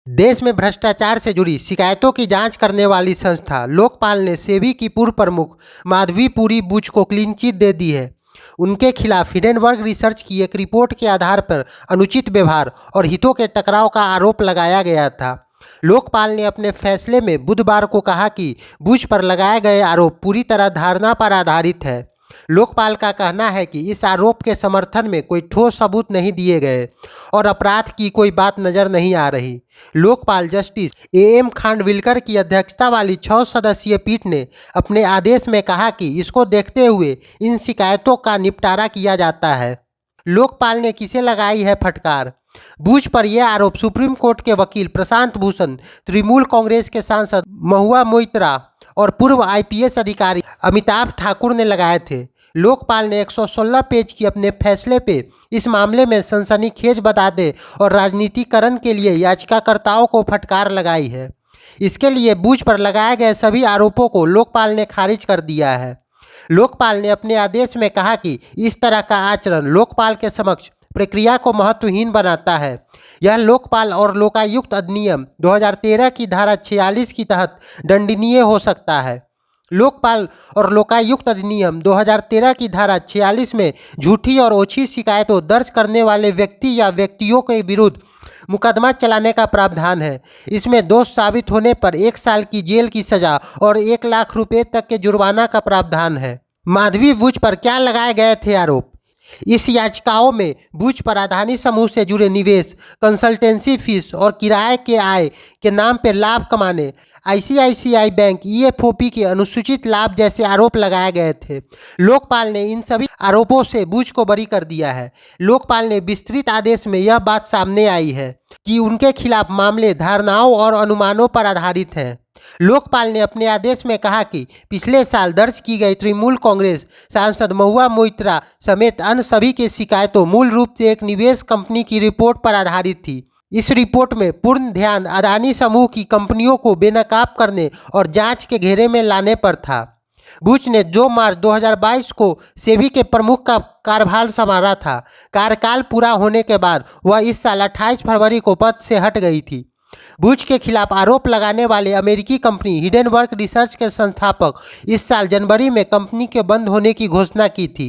देश में भ्रष्टाचार से जुड़ी शिकायतों की जांच करने वाली संस्था लोकपाल ने सेबी की पूर्व प्रमुख माधवीपुरी बुच को क्लीन चिट दे दी है। उनके खिलाफ हिडेनबर्ग रिसर्च की एक रिपोर्ट के आधार पर अनुचित व्यवहार और हितों के टकराव का आरोप लगाया गया था। लोकपाल ने अपने फैसले में बुधवार को कहा कि बुच पर लगाए गए आरोप पूरी तरह धारणा पर आधारित है। लोकपाल का कहना है कि इस आरोप के समर्थन में कोई ठोस सबूत नहीं दिए गए और अपराध की कोई बात नजर नहीं आ रही। लोकपाल जस्टिस एएम खानविलकर की अध्यक्षता वाली 6 सदस्यीय पीठ ने अपने आदेश में कहा कि इसको देखते हुए इन शिकायतों का निपटारा किया जाता है। लोकपाल ने किसे लगाई है फटकार? बुच पर यह आरोप सुप्रीम कोर्ट के वकील प्रशांत भूषण, तृणमूल कांग्रेस के सांसद महुआ मोइत्रा और पूर्व आईपीएस अधिकारी अमिताभ ठाकुर ने लगाए थे। लोकपाल ने 116 पेज की अपने फैसले पे इस मामले में सनसनीखेज बताते और राजनीतिकरण के लिए याचिकाकर्ताओं को फटकार लगाई है। इसके लिए बुच पर लगाए गए सभी आरोपों को लोकपाल ने खारिज कर दिया है। लोकपाल ने अपने आदेश में कहा कि इस तरह का आचरण लोकपाल के समक्ष प्रक्रिया को महत्वहीन बनाता है। यह लोकपाल और लोकायुक्त अधिनियम 2013 की धारा 46 के तहत दंडनीय हो सकता है। लोकपाल और लोकायुक्त अधिनियम 2013 की धारा 46 में झूठी और ओछी शिकायतों दर्ज करने वाले व्यक्ति या व्यक्तियों के विरुद्ध मुकदमा चलाने का प्रावधान है। इसमें दोष साबित होने पर 1 साल की जेल की सजा और 1 लाख रुपए तक के जुर्माना का प्रावधान है। माधवी बुच पर क्या लगाए गए थे आरोप? इस याचिकाओं में बुच पर अदानी समूह से जुड़े निवेश, कंसल्टेंसी फीस और किराए के आय के नाम पर लाभ कमाने, आईसीआईसीआई बैंक ईएफओपी के अनुसूचित लाभ जैसे आरोप लगाए गए थे। लोकपाल ने इन सभी आरोपों से बुच को बरी कर दिया है। लोकपाल ने विस्तृत आदेश में यह बात सामने आई है कि उनके खिलाफ मामले धारणाओं और अनुमानों पर आधारित हैं। लोकपाल ने अपने आदेश में कहा कि पिछले साल दर्ज की गई तृणमूल कांग्रेस सांसद महुआ मोइत्रा समेत अन्य सभी की शिकायतों मूल रूप से एक निवेश कंपनी की रिपोर्ट पर आधारित थी। इस रिपोर्ट में पूर्ण ध्यान अदानी समूह की कंपनियों को बेनकाब करने और जांच के घेरे में लाने पर था। बुच ने 2 मार्च 2022 को सेबी के प्रमुख का कार्यभार संभाला था। कार्यकाल पूरा होने के बाद वह इस साल 28 फरवरी को पद से हट गई थी। बुच के खिलाफ आरोप लगाने वाले अमेरिकी कंपनी हिडेनबर्ग रिसर्च के संस्थापक इस साल जनवरी में कंपनी के बंद होने की घोषणा की थी।